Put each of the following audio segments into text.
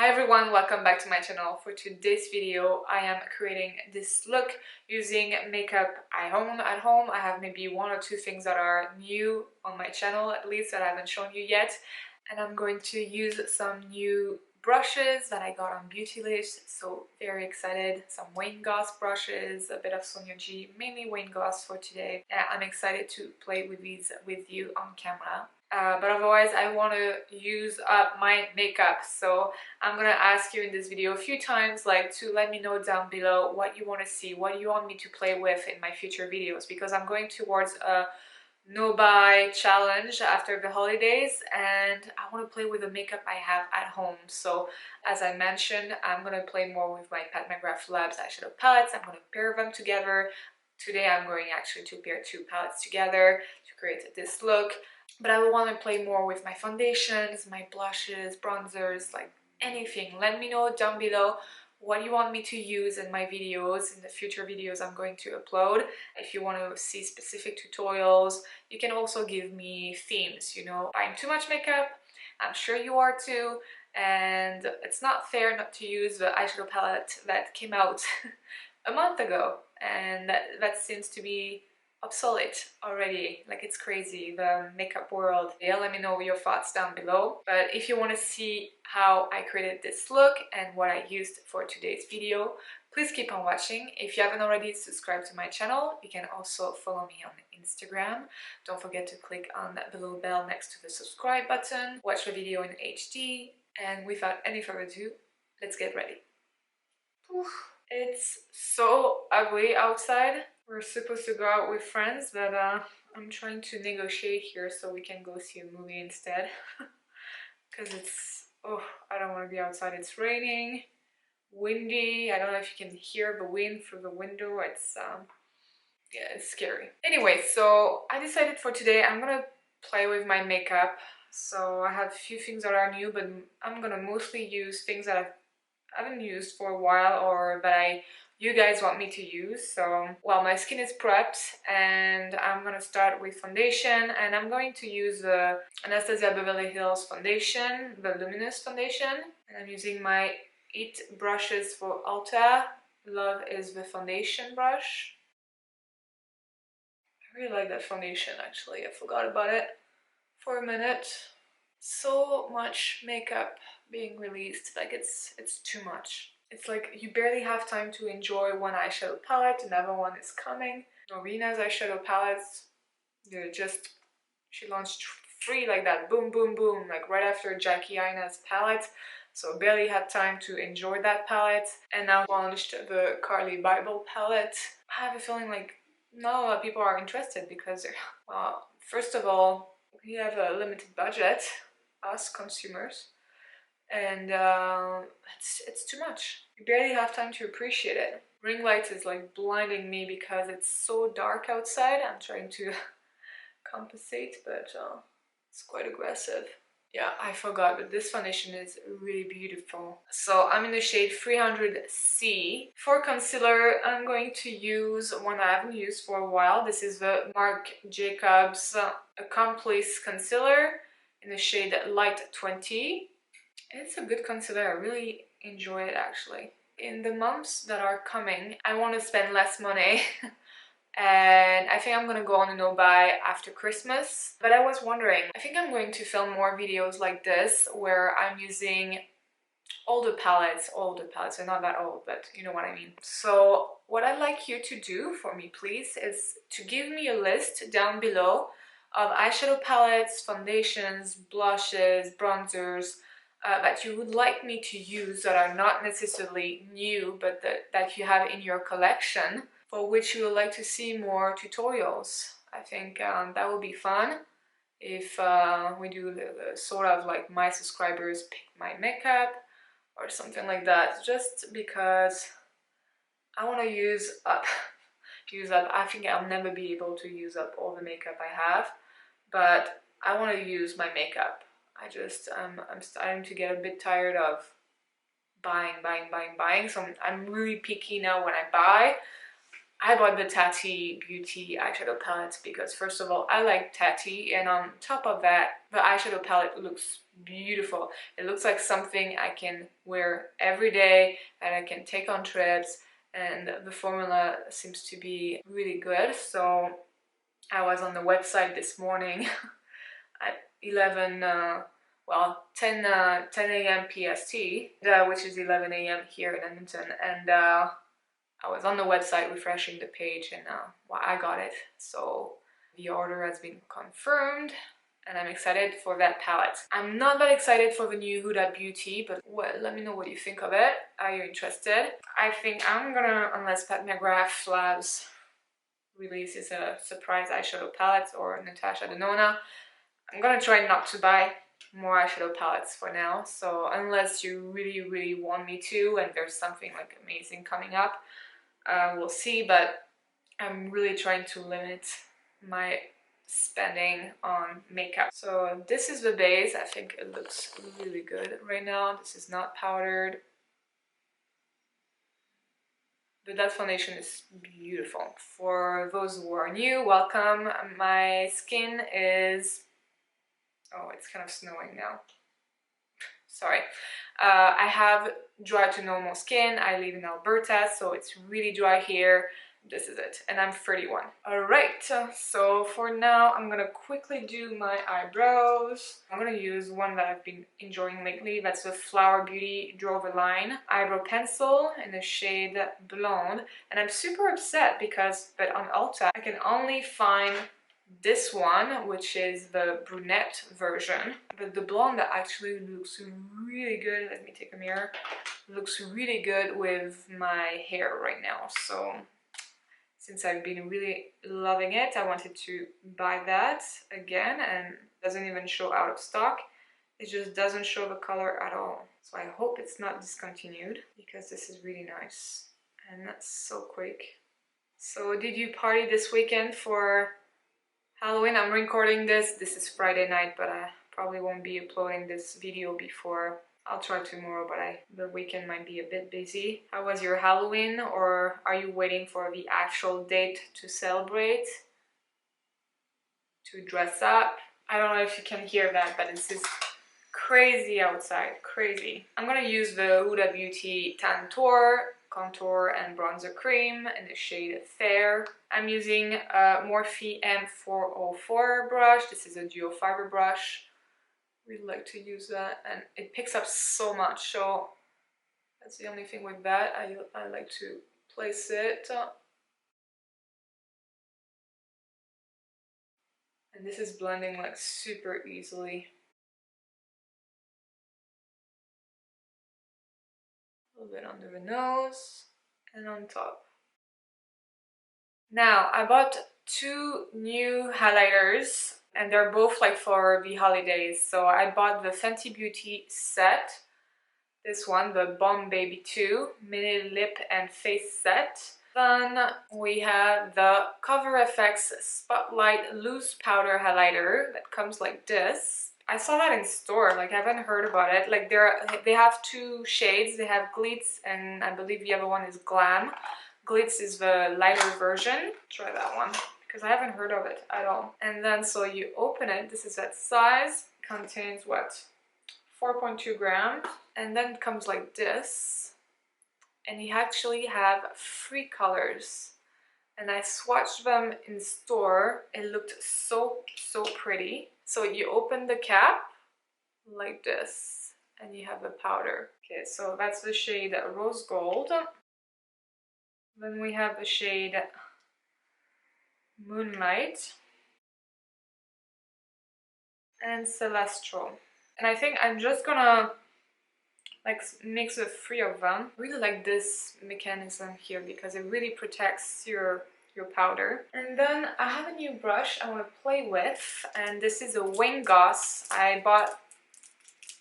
Hi everyone, welcome back to my channel. For today's video, I am creating this look using makeup at home. I have maybe one or two things that are new on my channel, at least, that I haven't shown you yet. And I'm going to use some new brushes that I got on Beautylish, so very excited. Some Wayne Goss brushes, a bit of Sonia G, mainly Wayne Goss for today. I'm excited to play with these with you on camera. But otherwise I want to use up my makeup, so I'm gonna ask you in this video a few times to let me know down below what you want to see, what you want me to play with in my future videos, because I'm going towards a no-buy challenge after the holidays and I want to play with the makeup I have at home. So as I mentioned, I'm going to play more with my Pat McGrath Labs eyeshadow palettes. I'm going to pair them together. Today I'm going actually to pair two palettes together to create this look. But I want to play more with my foundations, my blushes, bronzers, like anything. Let me know down below what you want me to use in my videos, in the future videos I'm going to upload. If you want to see specific tutorials, you can also give me themes, you know. Buying too much makeup, I'm sure you are too, and it's not fair not to use the eyeshadow palette that came out a month ago, and that seems to be obsolete already. Like, it's crazy, the makeup world. Yeah, let me know your thoughts down below. But if you want to see how I created this look and what I used for today's video, please keep on watching. If you haven't already subscribed to my channel, you can also follow me on Instagram. Don't forget to click on that little bell next to the subscribe button. Watch the video in HD, and without any further ado, let's get ready. Oof. It's so ugly outside. We're supposed to go out with friends, but I'm trying to negotiate here so we can go see a movie instead. Because it's, oh, I don't want to be outside. It's raining, windy. I don't know if you can hear the wind through the window. It's, yeah, it's scary. Anyway, so I decided for today I'm gonna play with my makeup. So I have a few things that are new, but I'm gonna mostly use things that I haven't used for a while or that you guys want me to use. So, well, my skin is prepped and I'm gonna start with foundation, and I'm going to use the Anastasia Beverly Hills foundation, the luminous foundation, and I'm using my 8 brushes for Ulta. Love is the foundation brush. I really like that foundation, actually. I forgot about it for a minute. So much makeup being released, like it's too much. It's like you barely have time to enjoy one eyeshadow palette, another one is coming. Norina's eyeshadow palettes, she launched 3 like that, boom, boom, boom, like right after Jackie Aina's palette. So barely had time to enjoy that palette. And now launched the Carly Bible palette. I have a feeling like not a lot of people are interested because, well, first of all, we have a limited budget, us consumers, and it's too much. You barely have time to appreciate it. Ring light is like blinding me because it's so dark outside. I'm trying to compensate, but it's quite aggressive. Yeah, I forgot, but this foundation is really beautiful. So I'm in the shade 300C. For concealer, I'm going to use one I haven't used for a while. This is the Marc Jacobs Accomplice Concealer in the shade Light 20. It's a good concealer. I really enjoy it, actually. In the months that are coming, I want to spend less money. And I think I'm gonna go on a no-buy after Christmas. But I was wondering, I think I'm going to film more videos like this where I'm using older palettes, they're not that old, but you know what I mean. So what I'd like you to do for me, please, is to give me a list down below of eyeshadow palettes, foundations, blushes, bronzers that you would like me to use that are not necessarily new, but that you have in your collection, for which you would like to see more tutorials. I think that would be fun if we do the sort of like my subscribers pick my makeup or something like that, just because I want to use up. I think I'll never be able to use up all the makeup I have, but I want to use my makeup. I'm starting to get a bit tired of buying, so I'm really picky now when I buy. I bought the Tati Beauty eyeshadow palette because first of all, I like Tati, and on top of that, the eyeshadow palette looks beautiful. It looks like something I can wear every day and I can take on trips, and the formula seems to be really good. So I was on the website this morning at 10 a.m. PST, which is 11 a.m. here in Edmonton, and I was on the website refreshing the page, and well, I got it. So the order has been confirmed, and I'm excited for that palette. I'm not that excited for the new Huda Beauty, but well, let me know what you think of it. Are you interested? I think I'm gonna, unless Pat McGrath Labs releases a surprise eyeshadow palette, or Natasha Denona, I'm gonna try not to buy more eyeshadow palettes for now. So unless you really want me to, and there's something like amazing coming up, we'll see. But I'm really trying to limit my spending on makeup. So this is the base. I think it looks really good right now. This is not powdered, but that foundation is beautiful. For those who are new, welcome. My skin is, oh, it's kind of snowing now. Sorry. I have dry to normal skin. I live in Alberta, so it's really dry here. This is it, and I'm 31. Alright, so for now I'm gonna quickly do my eyebrows. I'm gonna use one that I've been enjoying lately. That's the Flower Beauty Draw the Line eyebrow pencil in the shade Blonde. And I'm super upset because, but on Ulta, I can only find this one, which is the brunette version, but the blonde actually looks really good. Let me take a mirror. Looks really good with my hair right now. So since I've been really loving it, I wanted to buy that again, and it doesn't even show out of stock. It just doesn't show the color at all. So I hope it's not discontinued, because this is really nice and that's so quick. So did you party this weekend for Halloween? I'm recording this. This is Friday night, but I probably won't be uploading this video before. I'll try tomorrow, but the weekend might be a bit busy. How was your Halloween, or are you waiting for the actual date to celebrate? To dress up? I don't know if you can hear that, but it's just crazy outside. Crazy. I'm gonna use the Huda Beauty Tan Contour and Bronzer Cream in the shade Fair. I'm using a Morphe M404 brush. This is a dual fiber brush. Really like to use that, and it picks up so much, so that's the only thing with that. I like to place it. And this is blending like super easily. A little bit under the nose and on top. Now, I bought two new highlighters, and they're both like for the holidays. So I bought the Fenty Beauty set. This one, the Bomb Baby 2 Mini Lip and Face Set. Then we have the Fx Spotlight Loose Powder Highlighter that comes like this. I saw that in store, like I haven't heard about it. Like they have two shades. They have Glitz, and I believe the other one is Glam. Glitz is the lighter version. Try that one, because I haven't heard of it at all. And then so you open it, this is that size, contains what? 4.2 grams, and then it comes like this, and you actually have 3 colors, and I swatched them in store. It looked so pretty. So you open the cap like this, and you have the powder. Okay, so that's the shade Rose Gold. Then we have the shade Moonlight and Celestial. And I think I'm just gonna like mix the 3 of them. I really like this mechanism here because it really protects your powder. And then I have a new brush I want to play with, and this is a Wayne Goss. I bought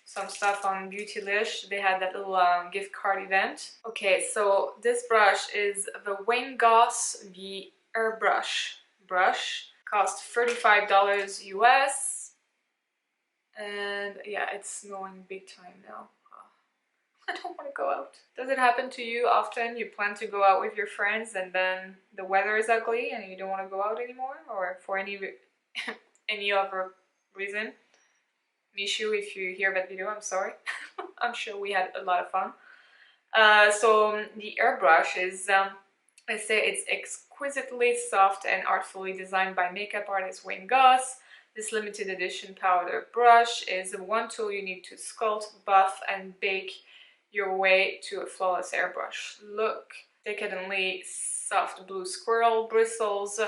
some stuff on Beautylish. They had that little gift card event. Okay, so this brush is the Wayne Goss, the Airbrush brush. Cost $35 US. And yeah, it's snowing big time now. I don't want go out. Does it happen to you often? You plan to go out with your friends and then the weather is ugly and you don't want to go out anymore, or for any any other reason? Mishu, if you hear that video, I'm sorry. I'm sure we had a lot of fun. So the airbrush is, I say it's exquisitely soft and artfully designed by makeup artist Wayne Goss. This limited edition powder brush is the one tool you need to sculpt, buff, and bake your way to a flawless airbrush look. Decadently soft blue squirrel bristles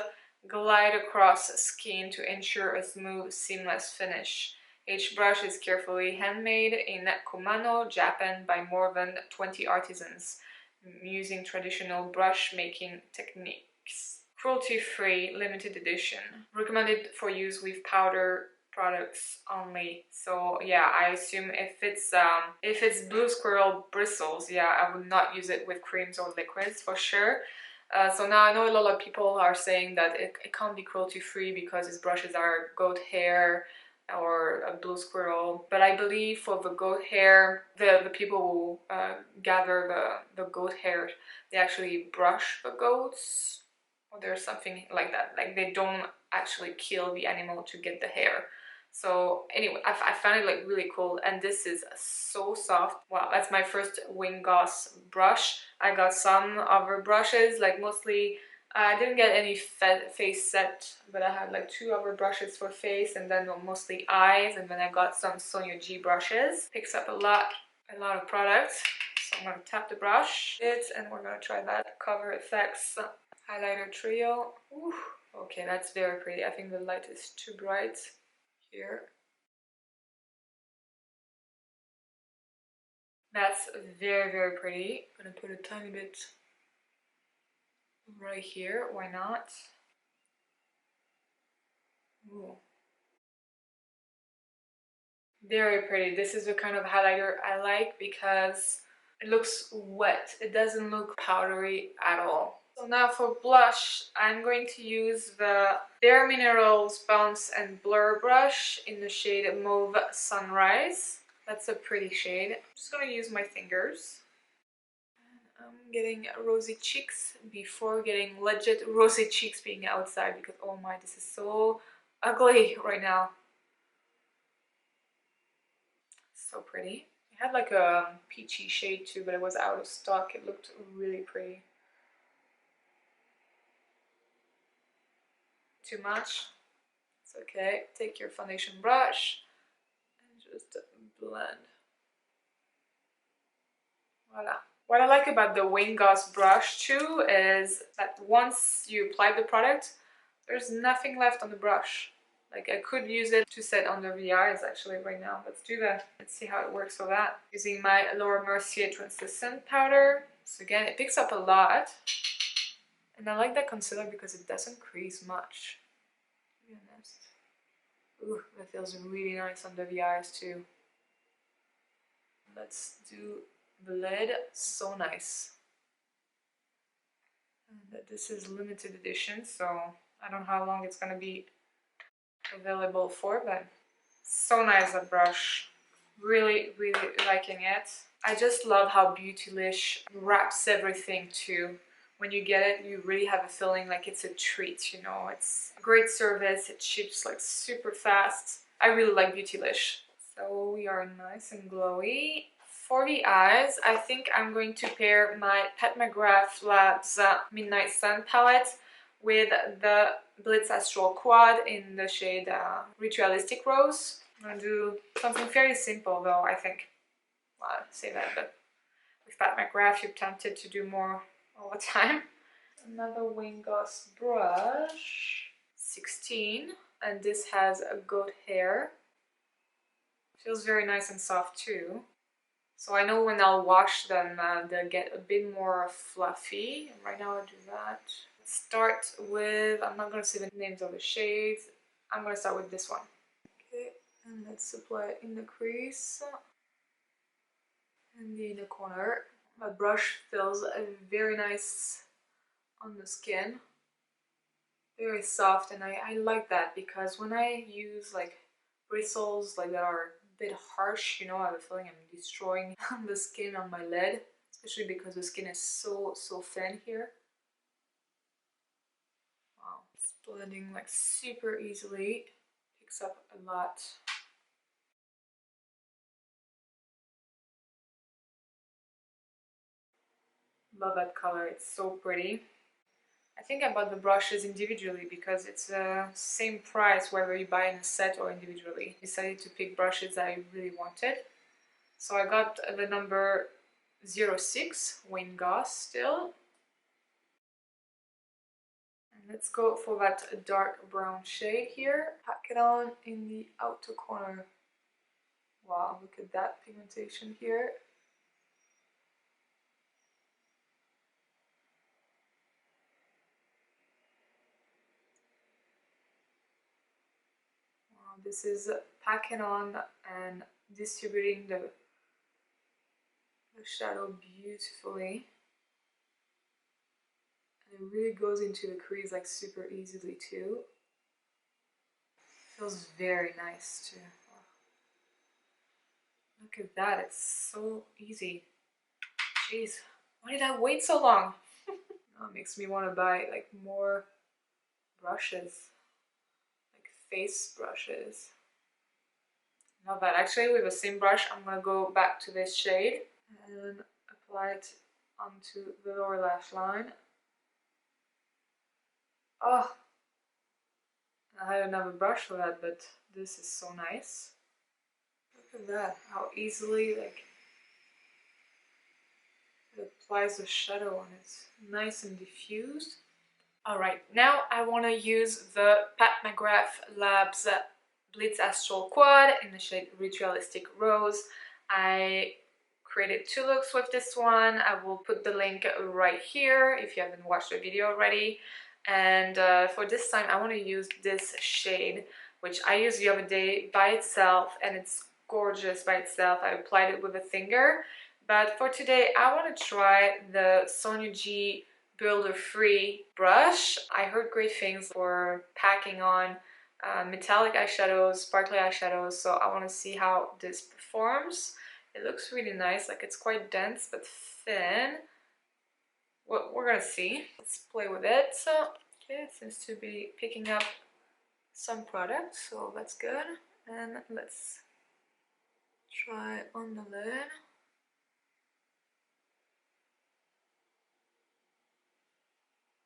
glide across skin to ensure a smooth, seamless finish. Each brush is carefully handmade in Kumano, Japan by more than 20 artisans using traditional brush making techniques. Cruelty-free, limited edition. Recommended for use with powder products only. So yeah, I assume if it's blue squirrel bristles, yeah, I would not use it with creams or liquids for sure. So now I know a lot of people are saying that it can't be cruelty-free because its brushes are goat hair or a blue squirrel, but I believe for the goat hair, the people who gather the goat hair, they actually brush the goats, or there's something like that, like they don't actually kill the animal to get the hair. So anyway, I found it like really cool, and this is so soft. Wow, that's my first Wayne Goss brush. I got some other brushes, like mostly I didn't get any face set, but I had like 2 other brushes for face and then mostly eyes, and then I got some Sonia G brushes. Picks up a lot of products. So I'm gonna tap the brush, and we're gonna try that Cover Fx highlighter trio. Ooh, okay, that's very pretty. I think the light is too bright here. That's very, very pretty. I'm gonna put a tiny bit right here, why not? Ooh. Very pretty. This is the kind of highlighter I like because it looks wet. It doesn't look powdery at all. So now for blush, I'm going to use the Bare Minerals Bounce and Blur brush in the shade Mauve Sunrise. That's a pretty shade. I'm just gonna use my fingers. I'm getting rosy cheeks before getting legit rosy cheeks being outside because oh my, this is so ugly right now. So pretty. It had like a peachy shade too, but it was out of stock. It looked really pretty. Too much? It's okay. Take your foundation brush and just blend. Voila. What I like about the Wayne Goss brush too is that once you apply the product, there's nothing left on the brush. Like I could use it to set under the eyes actually right now. Let's do that. Let's see how it works for that. Using my Laura Mercier translucent powder. So again, it picks up a lot. And I like that concealer because it doesn't crease much. To be honest. Ooh, that feels really nice under the eyes too. Let's do the lid. So nice. And this is limited edition, so I don't know how long it's gonna be available for, but so nice that brush. Really, really liking it. I just love how Beautylish wraps everything too. When you get it, you really have a feeling like it's a treat, you know. It's a great service, it ships like super fast. I really like Beautylish. So we are nice and glowy. For the eyes, I think I'm going to pair my Pat McGrath Labs Midnight Sun palette with the Blitz Astral Quad in the shade Ritualistic Rose. I'm going to do something fairly simple though, I think. Well, I say that, but with Pat McGrath you're tempted to do more all the time. Another Wayne Goss brush, 16, and this has a goat hair. Feels very nice and soft too. So I know when I'll wash them, they'll get a bit more fluffy. Right now I'll do that. Start with, I'm not going to say the names of the shades. I'm going to start with this one. Okay, and let's apply it in the crease and the inner corner. My brush feels very nice on the skin. Very soft, and I like that because when I use like bristles like that are bit harsh, you know. I have a feeling I'm destroying the skin on my lid, especially because the skin is so thin here. Wow, it's blending like super easily, picks up a lot. Love that color, it's so pretty. I think I bought the brushes individually because it's the same price whether you buy in a set or individually. Decided to pick brushes I really wanted. So I got the number 06, Wayne Goss still. And let's go for that dark brown shade here. Pack it on in the outer corner. Wow, look at that pigmentation here. This is packing on and distributing the shadow beautifully. And it really goes into the crease like super easily too. Feels very nice too. Look at that, it's so easy. Jeez, why did I wait so long? Now it makes me want to buy like more brushes. Face brushes. Not bad. Actually, with the same brush, I'm gonna go back to this shade and apply it onto the lower lash line. Oh, I had another brush for that, but this is so nice. Look at that, how easily like it applies the shadow and it's nice and diffused. Alright, now I want to use the Pat McGrath Labs Blitz Astral Quad in the shade Ritualistic Rose. I created 2 looks with this one. I will put the link right here if you haven't watched the video already. And for this time I want to use this shade, which I used the other day by itself, and it's gorgeous by itself. I applied it with a finger. But for today I want to try the Sonia G Builder Three brush. I heard great things for packing on metallic eyeshadows, sparkly eyeshadows, so I want to see how this performs. It looks really nice, like it's quite dense but thin. Well, we're gonna see. Let's play with it. So, okay, it seems to be picking up some product, so that's good. And let's try on the lid.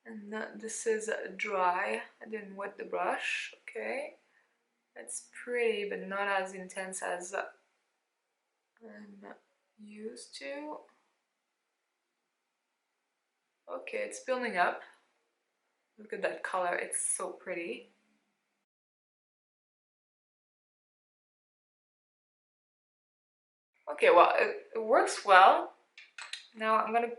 And this is dry. I didn't wet the brush. Okay, it's pretty, but not as intense as I'm used to. Okay, it's building up. Look at that color, it's so pretty. Okay, well, it works well. Now I'm gonna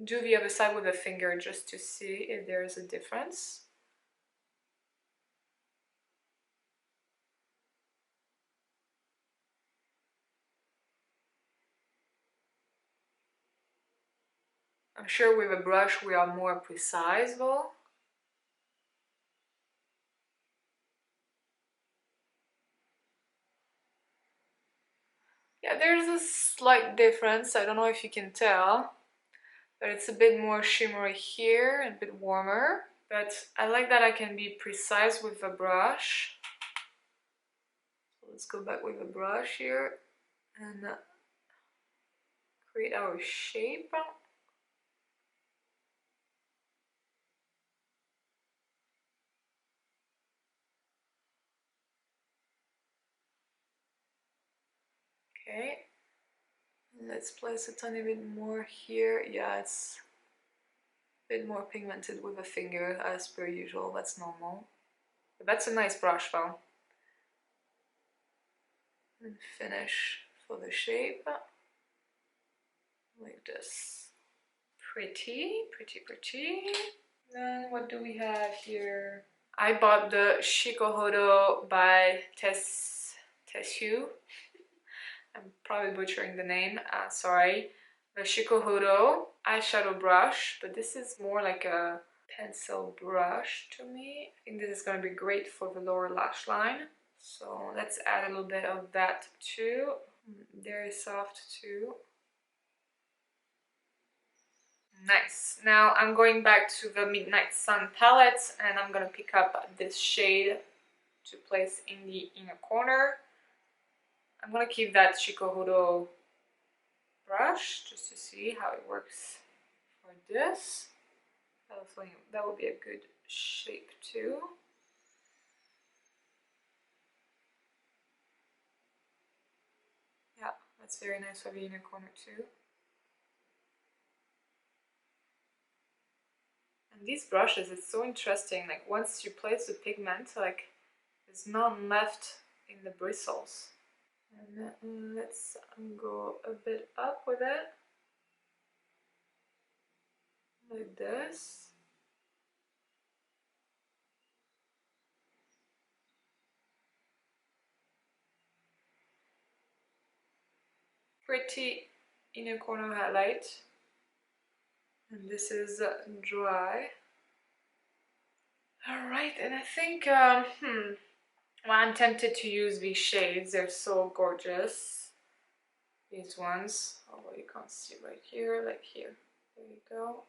do the other side with a finger just to see if there's a difference. I'm sure with a brush we are more precise though. Yeah, there's a slight difference. I don't know if you can tell, but it's a bit more shimmery here and a bit warmer. But I like that I can be precise with the brush. So let's go back with the brush here and create our shape. Okay, let's place a tiny bit more here. Yeah, it's a bit more pigmented with a finger as per usual, that's normal. But that's a nice brush though. And finish for the shape like this. Pretty, pretty, pretty. Then what do we have here? I bought the Chikuhodo by Teshu. I'm probably butchering the name, sorry. The Chikuhodo eyeshadow brush, but this is more like a pencil brush to me. I think this is going to be great for the lower lash line. So let's add a little bit of that too. Very soft too. Nice. Now I'm going back to the Midnight Sun palette and I'm gonna pick up this shade to place in the inner corner. I'm gonna keep that Chikuhodo brush just to see how it works for this. That would be a good shape too. Yeah, that's very nice for the inner corner too. And these brushes, it's so interesting, like once you place the pigment, like there's none left in the bristles. And let's go a bit up with it, like this. Pretty inner corner highlight. And this is dry. Alright, and I think, well, I'm tempted to use these shades, they're so gorgeous. These ones, although you can't see right here, like here. There you go.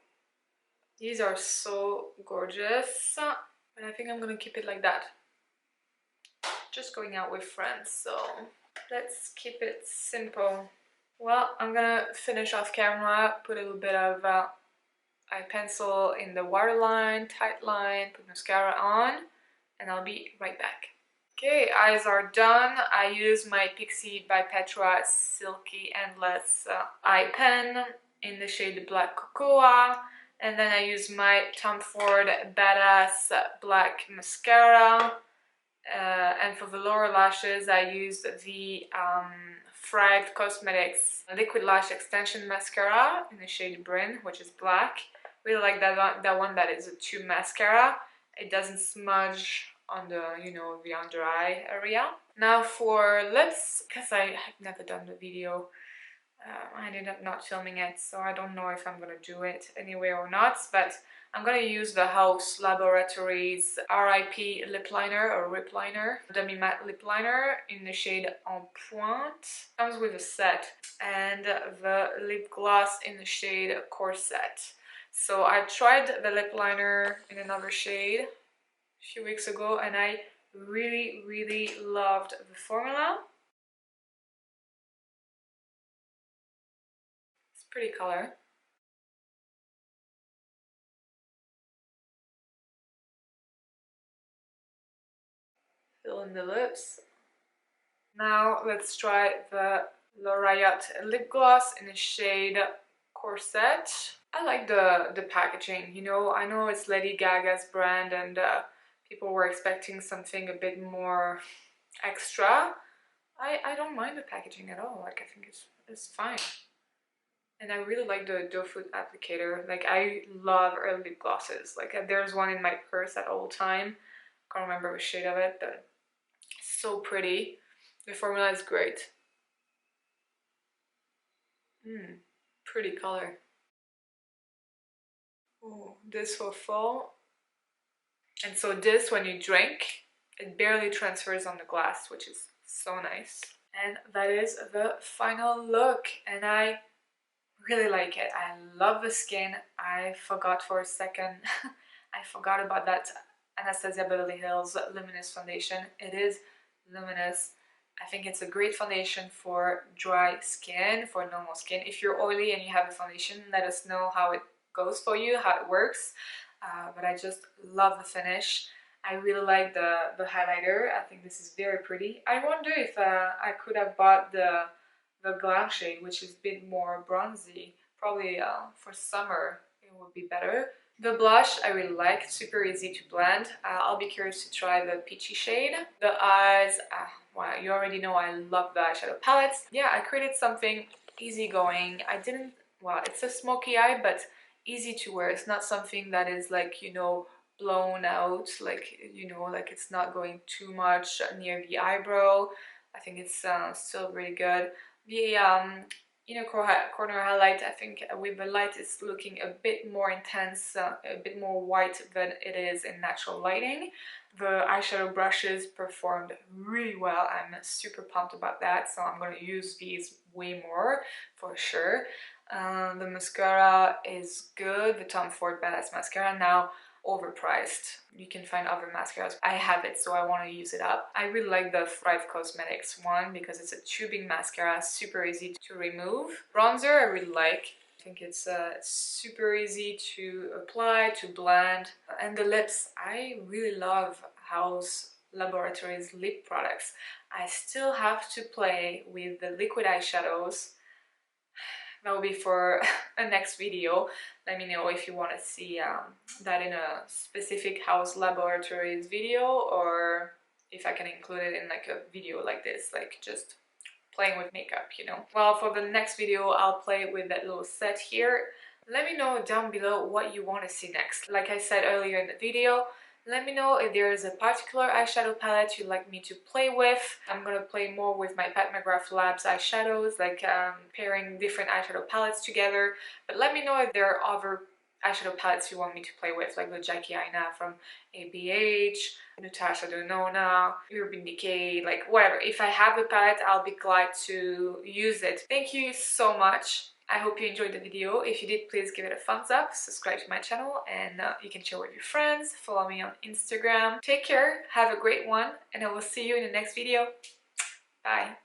These are so gorgeous, and I think I'm gonna keep it like that. Just going out with friends, so let's keep it simple. Well, I'm gonna finish off camera, put a little bit of eye pencil in the waterline, tight line, put mascara on, and I'll be right back. Okay, eyes are done. I use my Pixie by Petra Silky Endless eye pen in the shade Black Cocoa, and then I use my Tom Ford Badass Black Mascara, and for the lower lashes I used the Fried Cosmetics Liquid Lash Extension Mascara in the shade Bryn, which is black. Really like that one that is a tube mascara. It doesn't smudge on the, you know, the under eye area. Now for lips, because I have never done the video, I ended up not filming it, so I don't know if I'm gonna do it anyway or not, but I'm gonna use the Haus Laboratories RIP lip liner or Rip Liner, Demi Matte lip liner in the shade En Pointe. Comes with a set, and the lip gloss in the shade Corset. So I tried the lip liner in another shade a few weeks ago, and I really loved the formula. It's a pretty color. Fill in the lips. Now let's try the Riot lip gloss in the shade Corset. I like the packaging, you know, I know it's Lady Gaga's brand and people were expecting something a bit more extra. I don't mind the packaging at all, like I think it's fine. And I really like the doe foot applicator, like I love her lip glosses, like there's one in my purse at all time. Can't remember the shade of it, but so pretty. The formula is great. Pretty color. Oh, this for fall. And so this, when you drink, it barely transfers on the glass, which is so nice. And that is the final look, and I really like it. I love the skin. I forgot for a second. I forgot about that Anastasia Beverly Hills Luminous Foundation. It is luminous. I think it's a great foundation for dry skin, for normal skin. If you're oily and you have a foundation, let us know how it goes for you, how it works. But I just love the finish. I really like the highlighter. I think this is very pretty. I wonder if I could have bought the glam shade, which is a bit more bronzy. Probably for summer it would be better. The blush I really like, super easy to blend. I'll be curious to try the peachy shade. The eyes, well, you already know I love the eyeshadow palettes. Yeah, I created something easygoing. Well, it's a smoky eye, but easy to wear. It's not something that is like, you know, blown out, like, you know, like it's not going too much near the eyebrow. I think it's still really good. The inner corner highlight. I think with the light is looking a bit more intense, a bit more white than it is in natural lighting. The eyeshadow brushes performed really well. I'm super pumped about that, so I'm going to use these way more for sure. The mascara is good, the Tom Ford Badass Mascara, now overpriced. You can find other mascaras. I have it, so I want to use it up. I really like the Thrive Cosmetics one because it's a tubing mascara, super easy to remove. Bronzer I really like. I think it's super easy to apply, to blend. And the lips, I really love Haus Laboratories lip products. I still have to play with the liquid eyeshadows. That will be for a next video. Let me know if you want to see that in a specific Haus Laboratories video, or if I can include it in like a video like this, like just playing with makeup, you know. Well, for the next video I'll play with that little set here. Let me know down below what you want to see next. Like I said earlier in the video, let me know if there is a particular eyeshadow palette you'd like me to play with. I'm gonna play more with my Pat McGrath Labs eyeshadows, like pairing different eyeshadow palettes together. But let me know if there are other eyeshadow palettes you want me to play with, like the Jackie Aina from ABH, Natasha Denona, Urban Decay, like whatever. If I have a palette, I'll be glad to use it. Thank you so much. I hope you enjoyed the video. If you did, please give it a thumbs up, subscribe to my channel, and you can share with your friends, follow me on Instagram. Take care, have a great one, and I will see you in the next video. Bye!